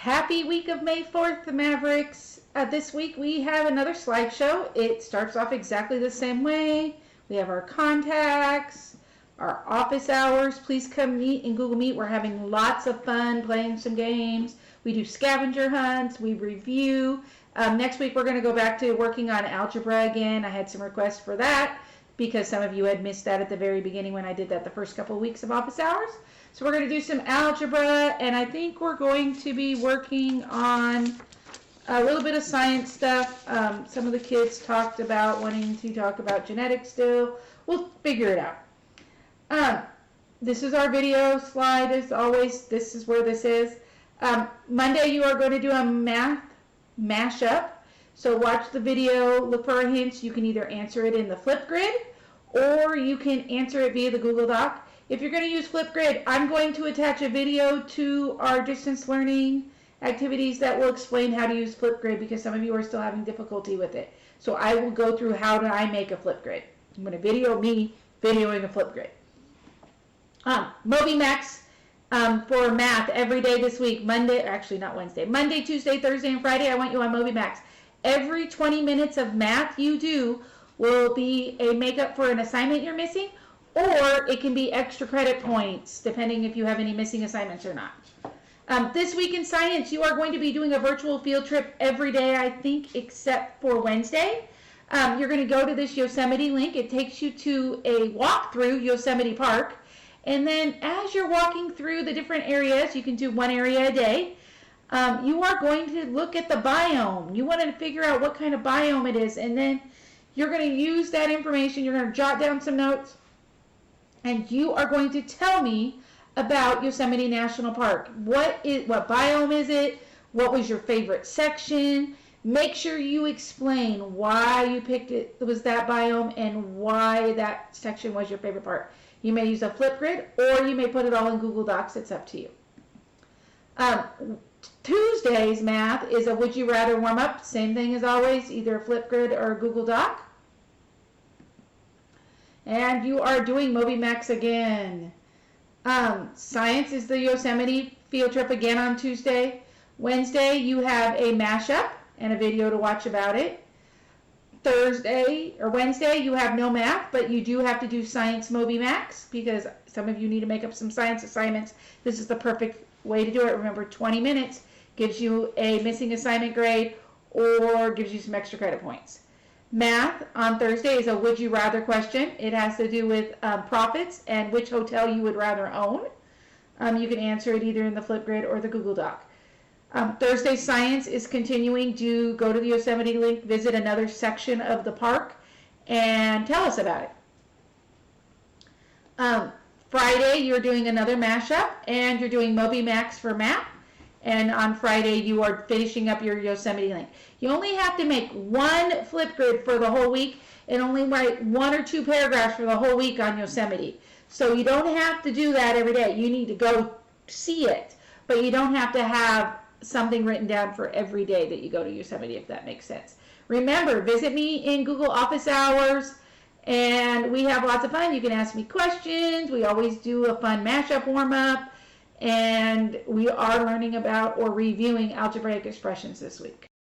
Happy week of May 4th, the Mavericks. This week we have another slideshow. It starts off exactly the same way. We have our contacts, our office hours. Please come meet in Google Meet. We're having lots of fun playing some games. We do scavenger hunts. We review. Next week we're going to go back to working on algebra again. I had some requests for that because some of you had missed that at the very beginning when I did that the first couple of weeks of office hours. So we're going to do some algebra, and I think we're going to be working on a little bit of science stuff. Some of the kids talked about wanting to talk about genetics still. We'll figure it out. This is our video slide as always. This is where this is. Monday you are going to do a math mashup. So watch the video, look for our hints. You can either answer it in the Flipgrid or you can answer it via the Google Doc. If you're going to use Flipgrid, I'm going to attach a video to our distance learning activities that will explain how to use Flipgrid because some of you are still having difficulty with it. So I will go through how do I make a Flipgrid. I'm going to video me videoing a Flipgrid. MobyMax for math every day this week. Monday, actually not Wednesday. Monday, Tuesday, Thursday, and Friday, I want you on MobyMax. Every 20 minutes of math you do will be a makeup for an assignment you're missing, or it can be extra credit points, depending if you have any missing assignments or not. This week in science, you are going to be doing a virtual field trip every day, I think, except for Wednesday. You're going to go to this Yosemite link. It takes you to a walk through Yosemite Park. And then as you're walking through the different areas, you can do one area a day. You are going to look at the biome. You want to figure out what kind of biome it is. And then you're going to use that information. You're going to jot down some notes. And you are going to tell me about Yosemite National Park. What biome is it? What was your favorite section? Make sure you explain why you picked it was that biome and why that section was your favorite part. You may use a Flipgrid or you may put it all in Google Docs. It's up to you. Tuesday's math is a would you rather warm up. Same thing as always, either a Flipgrid or a Google Doc. And you are doing MobyMax again. Science is the Yosemite field trip again on Tuesday. Wednesday, you have a mashup and a video to watch about it. Wednesday, you have no math, but you do have to do science MobyMax because some of you need to make up some science assignments. This is the perfect way to do it. Remember, 20 minutes gives you a missing assignment grade or gives you some extra credit points. Math on Thursday is a would you rather question. It has to do with profits and which hotel you would rather own. You can answer it either in the Flipgrid or the Google Doc. Thursday science is continuing to go to the Yosemite link, visit another section of the park, and tell us about it. Friday you're doing another mashup and you're doing MobyMax for math. And on Friday, you are finishing up your Yosemite link. You only have to make one Flipgrid for the whole week and only write 1 or 2 paragraphs for the whole week on Yosemite. So you don't have to do that every day. You need to go see it, but you don't have to have something written down for every day that you go to Yosemite, if that makes sense. Remember, visit me in Google Office Hours, and we have lots of fun. You can ask me questions. We always do a fun mashup warm-up. And we are learning about or reviewing algebraic expressions this week.